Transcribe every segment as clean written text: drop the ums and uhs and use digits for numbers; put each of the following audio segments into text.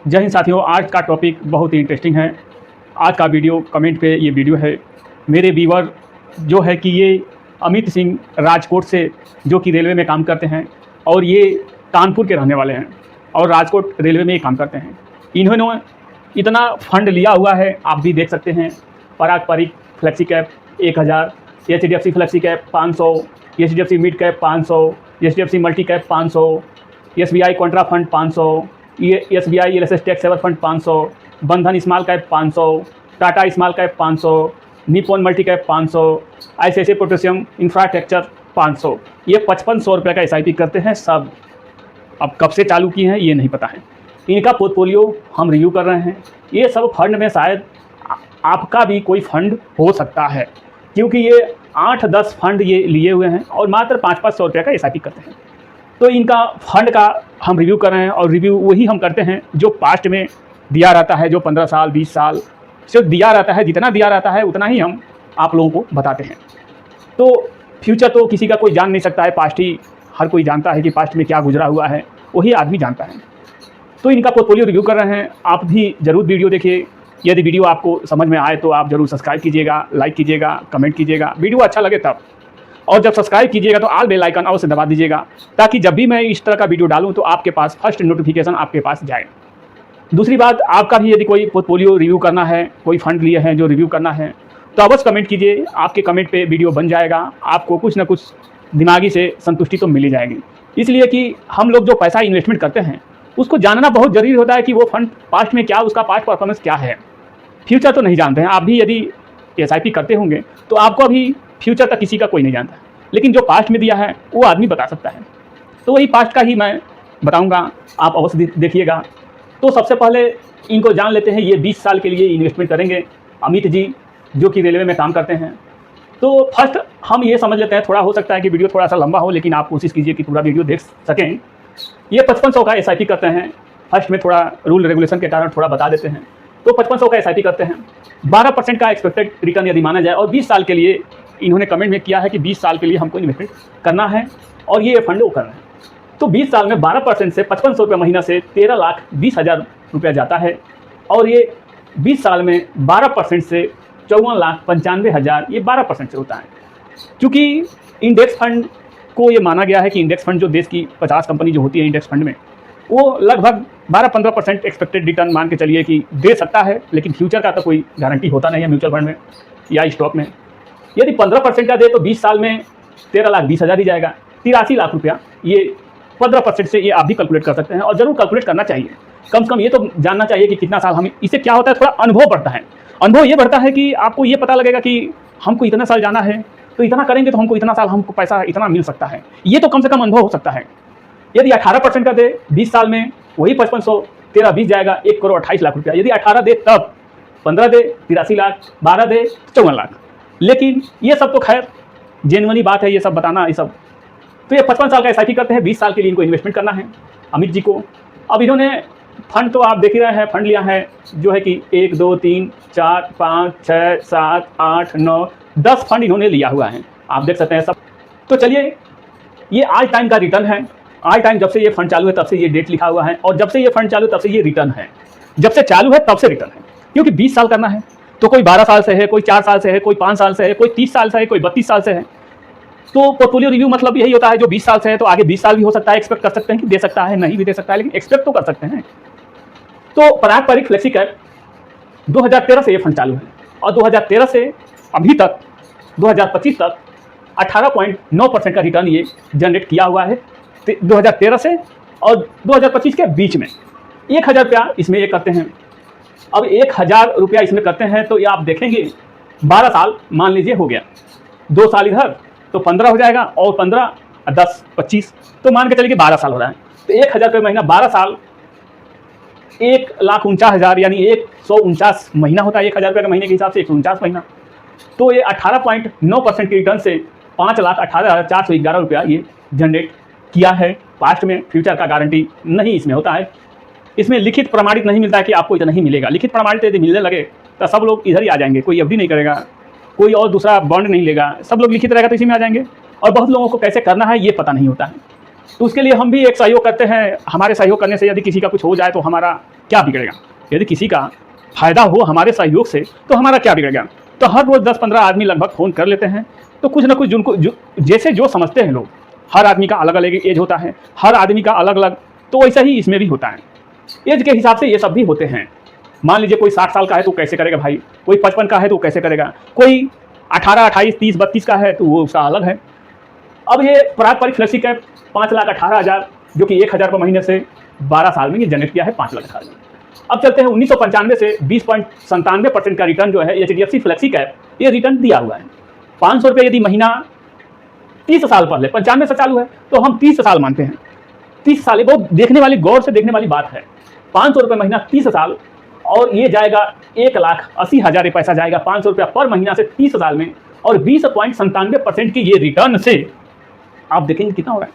जय हिंद साथियों, आज का टॉपिक बहुत ही इंटरेस्टिंग है। आज का वीडियो कमेंट पे ये वीडियो है। मेरे व्यूवर जो है कि ये अमित सिंह राजकोट से, जो कि रेलवे में काम करते हैं और ये कानपुर के रहने वाले हैं और राजकोट रेलवे में ही काम करते हैं। इन्होंने इतना फंड लिया हुआ है, आप भी देख सकते हैं। पारंपरिक flexi cap 1000, HDFC flexi cap 500, HDFC mid cap 500, HDFC multi cap 500, SBI contra fund 500, SBI LSS tax saver fund 500, Bandhan small cap 500, Tata small cap 500, Nippon multi cap 500, ICICI potassium infrastructure 500। ये 5500 रुपये का SIP करते हैं सब। अब कब से चालू किए हैं ये नहीं पता है। इनका पोर्टफोलियो हम रिव्यू कर रहे हैं। ये सब फंड में शायद आपका भी कोई फंड हो सकता है, क्योंकि ये 8-10 फंड ये लिए हुए हैं और मात्र 500-500 रुपये का SIP करते हैं। तो इनका फंड का हम रिव्यू कर रहे हैं और रिव्यू वही हम करते हैं जो पास्ट में दिया रहता है, जो 15 साल 20 साल से दिया रहता है। जितना दिया रहता है उतना ही हम आप लोगों को बताते हैं। तो फ्यूचर तो किसी का कोई जान नहीं सकता है, पास्ट ही हर कोई जानता है कि पास्ट में क्या गुजरा हुआ है, वही आदमी जानता है। तो इनका पोर्टफोलियो रिव्यू कर रहे हैं। आप भी ज़रूर वीडियो देखिए। यदि वीडियो आपको समझ में आए तो आप ज़रूर सब्सक्राइब कीजिएगा, लाइक कीजिएगा, कमेंट कीजिएगा। वीडियो अच्छा लगे तब, और जब सब्सक्राइब कीजिएगा तो ऑल बेल आइकन अवश्य दबा दीजिएगा, ताकि जब भी मैं इस तरह का वीडियो डालूं तो आपके पास फर्स्ट नोटिफिकेशन आपके पास जाए। दूसरी बात, आपका भी यदि कोई पोर्टफोलियो रिव्यू करना है, कोई फंड लिए हैं जो रिव्यू करना है, तो अवश्य कमेंट कीजिए। आपके कमेंट पे वीडियो बन जाएगा। आपको कुछ ना कुछ दिमागी से संतुष्टि तो मिल ही जाएगी। इसलिए कि हम लोग जो पैसा इन्वेस्टमेंट करते हैं उसको जानना बहुत ज़रूरी होता है कि वो फंड पास्ट में क्या, उसका पास्ट परफॉर्मेंस क्या है। फ्यूचर तो नहीं जानते हैं। आप भी यदि SIP करते होंगे तो आपको अभी फ्यूचर तक किसी का कोई नहीं जानता है, लेकिन जो पास्ट में दिया है वो आदमी बता सकता है। तो वही पास्ट का ही मैं बताऊंगा, आप अवश्य देखिएगा। तो सबसे पहले इनको जान लेते हैं। ये 20 साल के लिए इन्वेस्टमेंट करेंगे अमित जी, जो कि रेलवे में काम करते हैं। तो फर्स्ट हम ये समझ लेते हैं, थोड़ा हो सकता है कि वीडियो थोड़ा सा लंबा हो, लेकिन आप कोशिश कीजिए कि पूरा वीडियो देख सकें। ये 5500 का SIP करते हैं। फर्स्ट में थोड़ा रूल रेगुलेशन के कारण थोड़ा बता देते हैं। तो 5500 का SIP करते हैं। 12% का एक्सपेक्टेड रिटर्न यदि माना जाए, और 20 साल के लिए इन्होंने कमेंट में किया है कि 20 साल के लिए हमको इन्वेस्टमेंट करना है और ये फंड वो करना है। तो 20 साल में 12% से 5500 रुपये महीना से 13,20,000 रुपया जाता है, और ये 20 साल में 12% से 54,95,000, ये 12% से होता है। क्योंकि इंडेक्स फंड को ये माना गया है कि इंडेक्स फंड जो देश की 50 कंपनी जो होती है इंडेक्स फंड में, वो लगभग 12-15% एक्सपेक्टेड रिटर्न मान के चलिए कि दे सकता है, लेकिन फ्यूचर का तो कोई गारंटी होता नहीं है म्यूचुअल फंड में या स्टॉक में। यदि 15% का दे तो 20 साल में 13,20,000 ही जाएगा, 83 लाख रुपया। ये 15% से ये आप भी कैलकुलेट कर सकते हैं, और ज़रूर कैलकुलेट करना चाहिए। कम से कम ये तो जानना चाहिए कि कितना साल हम, इससे क्या होता है, थोड़ा अनुभव बढ़ता है। अनुभव ये बढ़ता है कि आपको ये पता लगेगा कि हमको इतना साल जाना है, तो इतना करेंगे तो हमको इतना साल हमको पैसा इतना मिल सकता है। ये तो कम से कम अनुभव हो सकता है। यदि 18% का दे 20 साल में, वही 5500, 13-20 जाएगा, 1,28,00,000 रुपया। यदि 18 दे तब, 15 दे 83 लाख, 12 दे 54 लाख। लेकिन ये सब तो खैर जेन्युइनली बात है, ये सब बताना, ये सब। तो ये 55 साल का SIP करते हैं। 20 साल के लिए इनको इन्वेस्टमेंट करना है अमित जी को। अब इन्होंने फंड तो आप देख ही रहे हैं, फंड लिया है जो है कि 1 2 3 4 5 6 7 8 9 10 फंड इन्होंने लिया हुआ है, आप देख सकते हैं सब। तो चलिए, ये आज टाइम का रिटर्न है। आज टाइम जब से ये फंड चालू है तब से ये डेट लिखा हुआ है, और जब से ये फंड चालू है तब से ये रिटर्न है। जब से चालू है तब से रिटर्न है, क्योंकि 20 साल करना है। तो कोई 12 साल से है, कोई 4 साल से है, कोई 5 साल से है, कोई 30 साल से है, कोई 32 साल से है। तो पोर्टफोलियो रिव्यू मतलब यही होता है, जो 20 साल से है तो आगे 20 साल भी हो सकता है। एक्सपेक्ट कर सकते हैं कि दे सकता है, नहीं भी दे सकता है, लेकिन एक्सपेक्ट तो कर सकते हैं। तो पारंपरिक फ्लेक्सी कैप 2013 से ये फंड चालू है, और 2013 से अभी तक 2025 तक 18.9% का रिटर्न ये जनरेट किया हुआ है। 2013 से और 2025 के बीच में 1,000 रुपया इसमें ये करते हैं। अब 1,000 रुपया इसमें करते हैं तो ये आप देखेंगे 12 साल मान लीजिए हो गया, 2 साल इधर तो 15 हो जाएगा, और 15 10 25, तो मान के चलिए कि 12 साल हो रहा है। तो 1,000 रुपये महीना 12 साल 1,49,000, यानी 149 महीना होता है। 1,000 रुपये के महीने के हिसाब से 149 महीना। तो ये 18.9% के रिटर्न से 5,18,411 रुपया ये जनरेट किया है पास्ट में। फ्यूचर का गारंटी नहीं इसमें होता है। इसमें लिखित प्रमाणित नहीं मिलता है कि आपको इतना ही मिलेगा। लिखित प्रमाणित यदि मिलने लगे तो सब लोग इधर ही आ जाएंगे, कोई FD नहीं करेगा, कोई और दूसरा बॉन्ड नहीं लेगा, सब लोग लिखित रहेगा तो इसी में आ जाएंगे। और बहुत लोगों को कैसे करना है ये पता नहीं होता है। तो उसके लिए हम भी एक सहयोग करते हैं। हमारे सहयोग करने से यदि किसी का कुछ हो जाए तो हमारा क्या बिगड़ेगा? यदि किसी का फायदा हो हमारे सहयोग से तो हमारा क्या बिगड़ेगा? तो हर रोज़ 10-15 आदमी लगभग फ़ोन कर लेते हैं। तो कुछ ना कुछ जिनको जैसे जो समझते हैं लोग, हर आदमी का अलग अलग एज होता है, हर आदमी का अलग अलग, तो वैसा ही इसमें भी होता है। एज के हिसाब से ये सब भी होते हैं। मान लीजिए कोई 60 साल का है तो कैसे करेगा भाई, कोई 55 का है तो कैसे करेगा, कोई 18, 28, 30, 32 का है तो वो उसका अलग है। अब ये पारंपरिक फ्लेक्सी कैप 5,18,000 जो कि 1,000 रुपये महीने से 12 साल में ये जनरेट किया है 5,18,000। अब चलते हैं 1995 से 20.97% का रिटर्न जो है HDFC फ्लेक्सी कैप ये रिटर्न दिया हुआ है। 500 रुपये यदि महीना 30 साल पहले 95 से चालू है तो हम 30 साल मानते हैं। 30 साल ये बहुत देखने वाली, गौर से देखने वाली बात है। 500 रुपये महीना 30 साल और ये जाएगा 1,80,000 पैसा जाएगा 500 रुपया पर महीना से 30 साल में, और 20.97% की ये रिटर्न से आप देखेंगे कितना हो रहा है,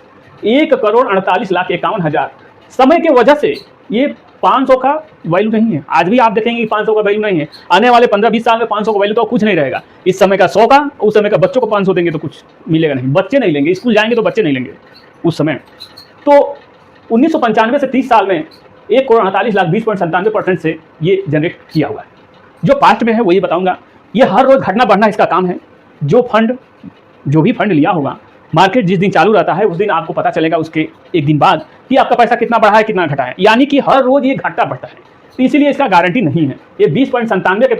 1,48,51,000। समय के वजह से ये 500 का वैल्यू नहीं है। आज भी आप देखेंगे कि 500 का वैल्यू नहीं है। आने वाले 15-20 साल में 500 का वैल्यू तो कुछ नहीं रहेगा। इस समय का 100 का, उस समय का बच्चों को 500 देंगे तो कुछ मिलेगा नहीं, बच्चे नहीं लेंगे, स्कूल जाएंगे तो बच्चे नहीं लेंगे उस समय। तो 1995 से 30 साल में 1,48,20.97% से ये जनरेट किया हुआ है। जो पास्ट में है वो ये बताऊंगा। ये हर रोज़ घटना बढ़ना इसका काम है। जो भी फंड लिया होगा, मार्केट जिस दिन चालू रहता है उस दिन आपको पता चलेगा उसके एक दिन बाद कि आपका पैसा कितना बढ़ा है कितना घटा है, यानी कि हर रोज़ ये घटता बढ़ता है। तो इसीलिए इसका गारंटी नहीं है। ये 20.97 के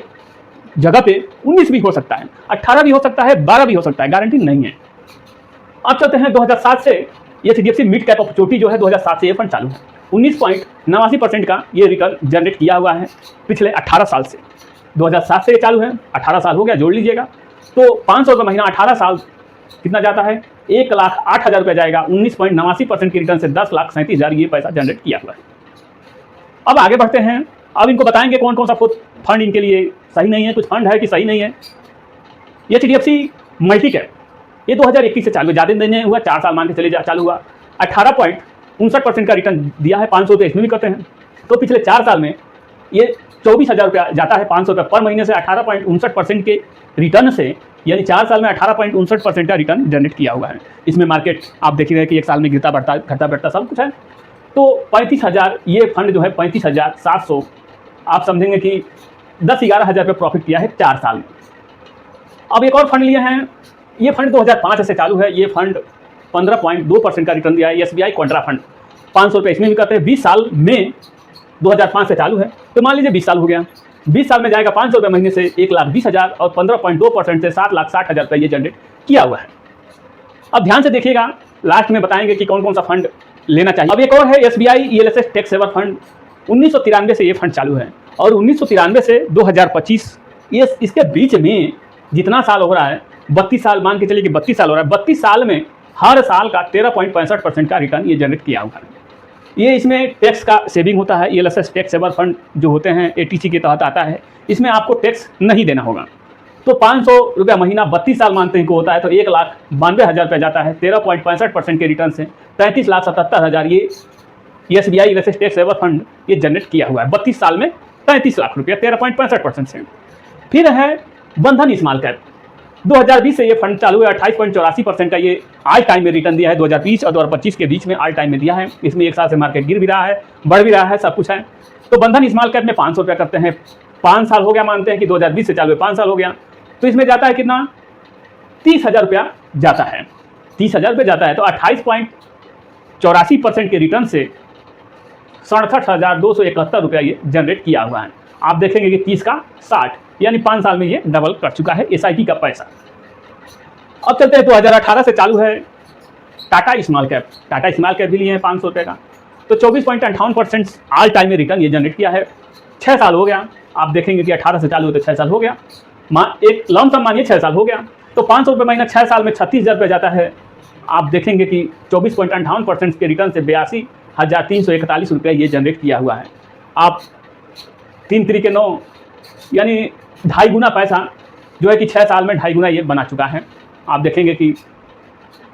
जगह पे 19 भी हो सकता है, 18 भी हो सकता है, 12 भी हो सकता है, गारंटी नहीं है। अब चलते हैं 2007 से ये HDFC मिड कैप अपॉर्चुनिटी जो है 2007 से ये फंड चालू है। 19.89% का ये रिटर्न जनरेट किया हुआ है पिछले 18 साल से। 2007 से ये चालू है, 18 साल हो गया, जोड़ लीजिएगा। तो 500 रुपये महीना 18 साल कितना जाता है, 1,08,000 रुपये जाएगा। 19.89% की रिटर्न से 10,37,000 ये पैसा जनरेट किया हुआ है। अब आगे बढ़ते हैं। अब इनको बताएंगे कौन कौन सा फंड इनके लिए सही नहीं है। कुछ फंड है कि सही नहीं है। HDFC मल्टी कैप ये 2021 से चालू, ज़्यादा दिन नहीं हुआ, 4 साल मान के चले चालू हुआ। 18.59% का रिटर्न दिया है। 500 रुपये इसमें भी करते हैं। तो पिछले 4 साल में ये 24,000 रुपया जाता है 500 रुपये पर महीने से। 18.59% के रिटर्न से, यानी 4 साल में 18.59% का रिटर्न जनरेट किया हुआ है। इसमें मार्केट आप देख रहे हैं कि एक साल में गिरता बढ़ता घटता बढ़ता सब कुछ है। तो 35,000 ये फंड जो है 35,700 आप समझेंगे कि 10-11,000 रुपये प्रॉफिट किया है 4 साल में। अब एक और फंड लिए हैं। ये फंड 2005 से चालू है। ये फंड 15.2% का रिटर्न दिया है। SBI कॉन्ट्रा फंड 500 रुपये इसमें भी करते हैं। 20 साल में 2005 से चालू है। तो मान लीजिए 20 साल हो गया। 20 साल में जाएगा 500 रुपये महीने से 1,20,000 और 15.2% से 7,60,000 रुपये ये जनरेट किया हुआ है। अब ध्यान से देखिएगा, लास्ट में बताएंगे कि कौन कौन सा फंड लेना चाहिए। अब एक और है SBI ELSS tax saver fund. 1993 से ये फंड चालू है और 1993 से 2025 ये इसके बीच में जितना साल हो रहा है, 32 साल मान के चलिए कि 32 साल हो रहा है। 32 साल में हर साल का 13.65% का रिटर्न ये जनरेट किया हुआ है। ये इसमें टैक्स का सेविंग होता है। ELSS टैक्स सेवर फंड जो होते हैं ATC के तहत आता है। इसमें आपको टैक्स नहीं देना होगा। तो 500 रुपया महीना 32 साल मानते हैं कि होता है, तो 1,92,000 रुपया जाता है 13.65% के रिटर्न से। 33,77,000 ये SBI ELSS tax saver fund ये जनरेट किया हुआ है 32 साल में 33 लाख रुपया 13.65% से। फिर है बंधन स्मॉल कैप। 2020 से ये फंड चालू है। 28.84% का ये ऑल टाइम में रिटर्न दिया है। 2020 और 2025 के बीच में ऑल टाइम में दिया है। इसमें एक साल से मार्केट गिर भी रहा है, बढ़ भी रहा है, सब कुछ है। तो बंधन स्मॉल कैप में 500 रुपया करते हैं। 5 साल हो गया मानते हैं कि 2020 से चालू है, 5 साल हो गया। तो इसमें जाता है कितना, 30,000 रुपया जाता है। 30,000 रुपये जाता है। तो 28.84% के रिटर्न से 67,271 रुपया ये जनरेट किया हुआ है। आप देखेंगे कि 30 का 60, यानी 5 साल में ये डबल कर चुका है SIP का पैसा। अब चलते हैं 2018 से चालू है Tata small cap. Tata small cap भी लिए हैं 500 रुपये का। तो 24.58% ऑल टाइम में रिटर्न ये जनरेट किया है। 6 साल हो गया। आप देखेंगे कि 18 से चालू हो तो 6 साल हो गया। एक लॉन्ग टर्म मानिए 6 साल हो गया। तो 500 रुपये महीना 6 साल में 36,000 रुपये जाता है। आप देखेंगे कि 24.58% के रिटर्न से 82,341 रुपये ये जनरेट किया हुआ है। आप 3 तरीके 9 यानी 2.5 गुना पैसा जो है कि 6 साल में 2.5 गुना ये बना चुका है। आप देखेंगे कि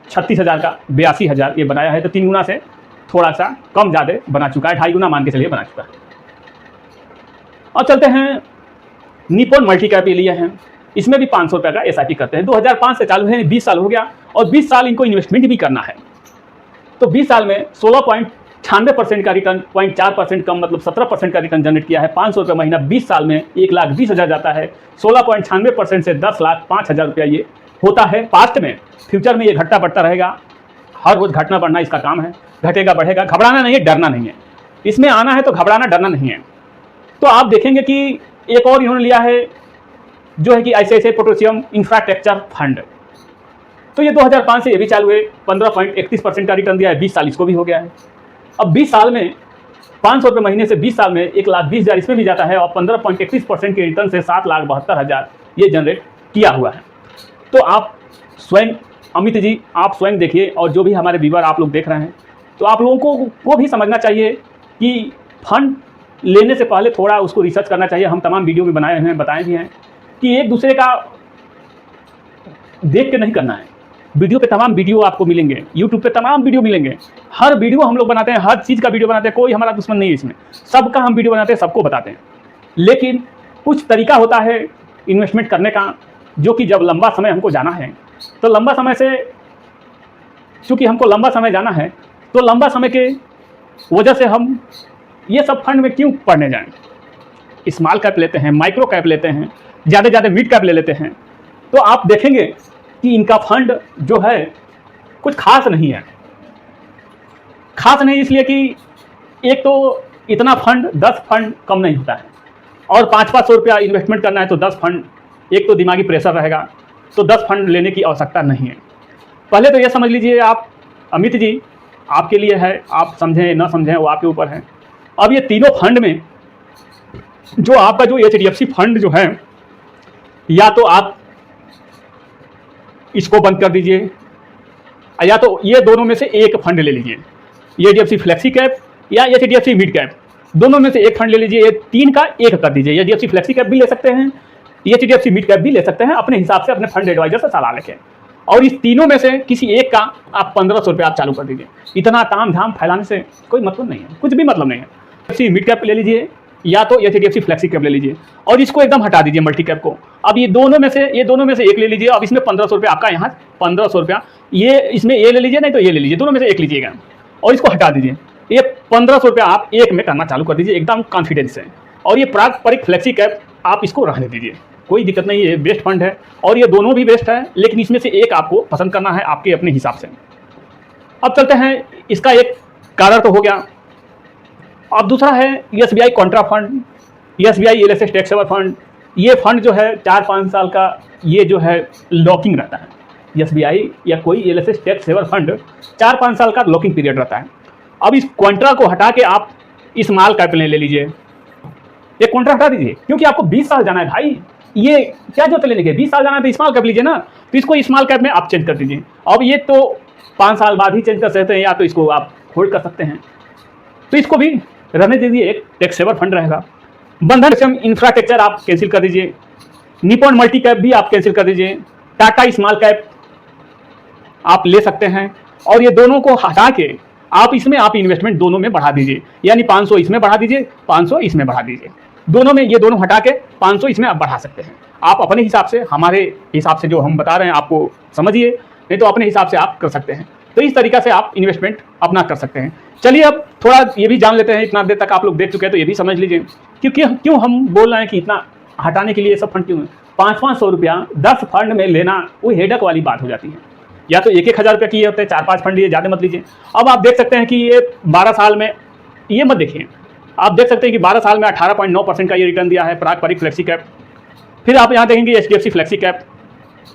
36,000 का 82,000 ये बनाया है। तो 3 गुना से थोड़ा सा कम ज़्यादा बना चुका है। 2.5 गुना मान के चलिए बना चुका है। अब चलते हैं निप्पॉन मल्टी कैप लिए हैं। इसमें भी 500 रुपये का SIP करते हैं। 2005 से चालू है, 20 साल हो गया और 20 साल इनको इन्वेस्टमेंट भी करना है। तो 20 साल में 16.96% का रिटर्न, 0.4% कम मतलब 17% का रिटर्न जनरेट किया है। 500 रुपये महीना 20 साल में 1,20,000 जाता है। 16.96% से 10,05,000 रुपया ये होता है। पास्ट में, फ्यूचर में ये घटता बढ़ता रहेगा। हर रोज़ घटना बढ़ना इसका काम है, घटेगा बढ़ेगा। घबराना नहीं है, डरना नहीं है। इसमें आना है तो घबराना डरना नहीं है। तो आप देखेंगे कि एक और इन्होंने लिया है जो है कि ICICI पोटेशियम इंफ्रास्ट्रक्चर फंड। तो ये 2005 से ये भी चालू है। 15.31% का रिटर्न दिया है। 20 साल इसको भी हो गया है। अब 20 साल में 500 रुपये महीने से 20 साल में 1,20,000 इसमें भी जाता है और 15.31% के रिटर्न से 7,72,000 ये जनरेट किया हुआ है। तो आप स्वयं, अमित जी आप स्वयं देखिए, और जो भी हमारे व्यूअर आप लोग देख रहे हैं, तो आप लोगों को भी समझना चाहिए कि फंड लेने से पहले थोड़ा उसको रिसर्च करना चाहिए। हम तमाम वीडियो में बनाए हुए हैं, बताए भी हैं कि एक दूसरे का देख के नहीं करना है। वीडियो पे तमाम वीडियो आपको मिलेंगे, यूट्यूब पे तमाम वीडियो मिलेंगे। हर वीडियो हम लोग बनाते हैं, हर चीज़ का वीडियो बनाते हैं। कोई हमारा दुश्मन नहीं है इसमें, सबका हम वीडियो बनाते हैं, सबको बताते हैं। लेकिन कुछ तरीका होता है इन्वेस्टमेंट करने का, जो कि जब लंबा समय हमको जाना है तो लंबा समय से, चूँकि हमको लंबा समय जाना है तो लंबा समय के वजह से हम ये सब फंड में क्यों पढ़ने जाएं। स्मॉल कैप लेते हैं, माइक्रो कैप लेते हैं, ज़्यादा ज़्यादा मिड कैप ले लेते हैं। तो आप देखेंगे कि इनका फंड जो है कुछ खास नहीं है। खास नहीं इसलिए कि एक तो इतना फंड 10 फंड कम नहीं होता है, और 500-500 रुपया इन्वेस्टमेंट करना है तो 10 फंड, एक तो दिमागी प्रेशर रहेगा, तो 10 फंड लेने की आवश्यकता नहीं है। पहले तो ये समझ लीजिए आप, अमित जी आपके लिए है, आप समझें ना समझें वो आपके ऊपर है। अब ये तीनों फंड में जो आपका जो HDFC फंड जो है, या तो आप इसको बंद कर दीजिए, या तो ये दोनों में से एक फंड ले लीजिए, HDFC फ्लेक्सी कैप या HDFC मिड कैप, दोनों में से एक फंड ले लीजिए। ये 3 का एक कर दीजिए। HDFC फ्लेक्सी कैप भी ले सकते हैं, HDFC मिड कैप भी ले सकते हैं, अपने हिसाब से अपने फंड एडवाइजर से सलाह लेके। और इस तीनों में से किसी एक का आप 1500 रुपये आप चालू कर दीजिए। इतना ताम झाम फैलाने से कोई मतलब नहीं है, कुछ भी मतलब नहीं है। HDFC मिड कैप ले लीजिए या तो HDFC फ्लेक्सी कैप ले लीजिए, और इसको एकदम हटा दीजिए मल्टी कैप को। अब ये दोनों में से एक ले लीजिए। अब इसमें 1500 रुपये आपका, यहाँ 1500 रुपया, ये इसमें ये ले लीजिए, नहीं तो ये ले लीजिए, दोनों में से एक लीजिएगा और इसको हटा दीजिए। ये 1500 रुपया आप एक में करना चालू कर दीजिए एकदम कॉन्फिडेंस से। और ये पारंपरिक फ्लेक्सी कैप आप इसको रहने दीजिए, कोई दिक्कत नहीं है, बेस्ट फंड है और ये दोनों भी बेस्ट है, लेकिन इसमें से एक आपको पसंद करना है आपके अपने हिसाब से। अब चलते हैं, इसका एक कारण तो हो गया। अब दूसरा है SBI contra fund, SBI ELSS tax saver fund. ये फंड जो है 4-5 साल का ये जो है लॉकिंग रहता है। SBI या कोई ELSS टैक्स सेवर फंड 4-5 साल का लॉकिंग पीरियड रहता है। अब इस कॉन्ट्रा को हटा के आप स्मॉल कैप ले लीजिए, ये कॉन्ट्रा हटा दीजिए, क्योंकि आपको 20 साल जाना है भाई। ये क्या जो लेने के 20 साल जाना है तो स्मॉल कैप लीजिए ना, तो इसको स्मॉल कैप में आप चेंज कर दीजिए। अब ये तो 5 साल बाद ही चेंज कर सकते हैं, या तो इसको आप होल्ड कर सकते हैं, तो इसको भी रहने दीजिए, एक टैक्स सेवर फंड रहेगा। बंधन इंफ्रास्ट्रक्चर आप कैंसिल कर दीजिए, निपॉन मल्टी कैप भी आप कैंसिल कर दीजिए, टाटा स्मॉल कैप आप ले सकते हैं। और ये दोनों को हटा के आप इसमें आप इन्वेस्टमेंट दोनों में बढ़ा दीजिए, यानी 500 इसमें बढ़ा दीजिए, 500 इसमें बढ़ा दीजिए। दोनों में ये दोनों हटा के 500 इसमें आप बढ़ा सकते हैं। आप अपने हिसाब से, हमारे हिसाब से जो हम बता रहे हैं आपको समझिए, नहीं तो अपने हिसाब से आप कर सकते हैं। तो इस तरीक़ा से आप इन्वेस्टमेंट अपना कर सकते हैं। चलिए अब थोड़ा ये भी जान लेते हैं, इतना देर तक आप लोग देख चुके हैं तो ये भी समझ लीजिए क्योंकि क्यों हम बोल रहे हैं कि इतना हटाने के लिए ये सब फंड क्यों है। 500-500 रुपया 10 फंड में लेना वो हेडक वाली बात हो जाती है। या तो 1-1 हज़ार रुपये की ये होते हैं, 4-5 फंड लिए, ज़्यादा मत लीजिए। अब आप देख सकते हैं कि ये 12 साल में, ये मत देखिए, आप देख सकते हैं कि 12 साल में 18.9% का ये रिटर्न दिया है पारंपरिक फ्लेक्सी कैप। फिर आप यहाँ देखेंगे HDFC फ्लेक्सी कैप,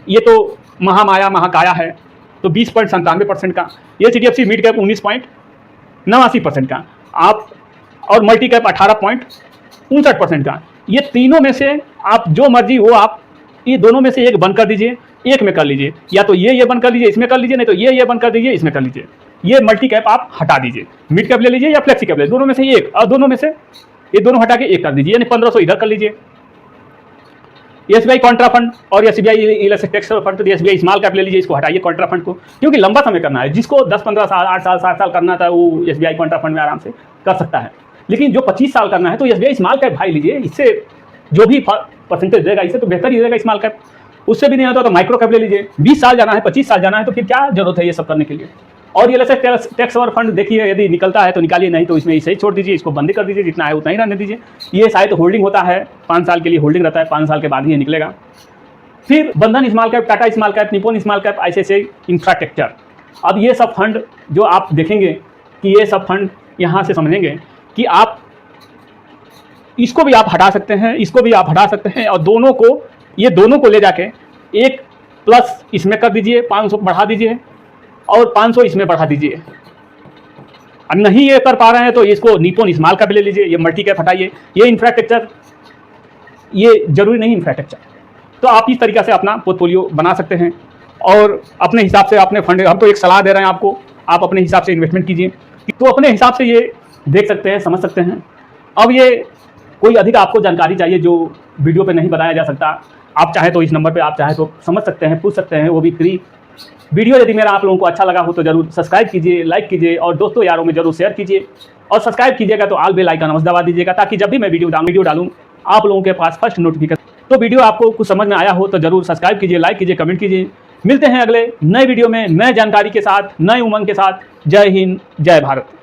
ये तो महामाया महाकाया है, तो 20.97% का। HDFC मिड कैप 19.89% का आप, और मल्टी कैप 18.59% का। ये तीनों में से आप जो मर्जी हो, आप ये दोनों में से एक बंद कर दीजिए, एक में कर लीजिए, या तो ये बंद कर लीजिए, इसमें कर लीजिए, नहीं तो ये बंद कर दीजिए, इसमें कर लीजिए। ये मल्टी कैप आप हटा दीजिए, मिड कैप ले लीजिए या फ्लेक्सी कैप ले, दोनों में से एक, और दोनों में से ये दोनों हटा के एक कर दीजिए, यानी 1500 इधर कर लीजिए। SBI कॉन्ट्रा फंड और SBI ELSS tax saver fund, तो SBI स्मॉल कैप ले लीजिए, इसको हटाइए कॉन्ट्रा फंड को, क्योंकि लंबा समय करना है। जिसको 10-15 साल, 8 साल, 7 साल करना था वो SBI कॉन्ट्रा फंड में आराम से कर सकता है। लेकिन जो 25 साल करना है तो SBI स्मॉल कैप भाई लीजिए, इससे जो भी परसेंटेज देगा इससे तो बेहतर ही देगा स्मॉल कैप। उससे भी नहीं होता तो माइक्रो कैप ले लीजिए। 20 साल जाना है, 25 साल जाना है, तो फिर क्या जरूरत है ये सब करने के लिए। और ये ऐसे टैक्स और फंड देखिए, यदि निकलता है तो निकालिए, नहीं तो इसमें इसे ही छोड़ दीजिए, इसको बंद कर दीजिए, जितना है उतना ही रहने दीजिए। ये शायद होल्डिंग होता है, 5 साल के लिए होल्डिंग रहता है, 5 साल के बाद ही ये निकलेगा। फिर बंधन small cap, Tata small cap, Nippon small cap, ICICI infrastructure. अब ये सब फंड जो आप देखेंगे कि ये सब फंड यहाँ से समझेंगे कि आप इसको भी आप हटा सकते हैं, इसको भी आप हटा सकते हैं, और दोनों को, ये दोनों को ले जाके एक प्लस इसमें कर दीजिए, 500 बढ़ा दीजिए और 500 इसमें बढ़ा दीजिए। अब नहीं ये कर पा रहे हैं तो इसको निप्पॉन स्मॉल कैप ले लीजिए, ये मल्टी कैप हटाइए, ये इंफ्रास्ट्रक्चर, ये जरूरी नहीं इंफ्रास्ट्रक्चर। तो आप इस तरीक़े से अपना पोर्टफोलियो बना सकते हैं और अपने हिसाब से अपने फंड, हम तो एक सलाह दे रहे हैं आपको, आप अपने हिसाब से इन्वेस्टमेंट कीजिए, तो अपने हिसाब से ये देख सकते हैं, समझ सकते हैं। अब ये कोई अधिक आपको जानकारी चाहिए जो वीडियो पे नहीं बताया जा सकता, आप चाहे तो इस नंबर पे आप चाहे तो समझ सकते हैं, पूछ सकते हैं, वो भी फ्री। वीडियो यदि मेरा आप लोगों को अच्छा लगा हो तो जरूर सब्सक्राइब कीजिए, लाइक कीजिए और दोस्तों यारों में जरूर शेयर कीजिए। और सब्सक्राइब कीजिएगा तो ऑल बेल आइकन अवश्य दबा दीजिएगा, ताकि जब भी मैं वीडियो डालूँ आप लोगों के पास फर्स्ट नोटिफिकेशन। तो वीडियो आपको कुछ समझ में आया हो तो जरूर सब्सक्राइब कीजिए, लाइक कीजिए, कमेंट कीजिए। मिलते हैं अगले नए वीडियो में नए जानकारी के साथ, नए उमंग के साथ। जय हिंद, जय भारत।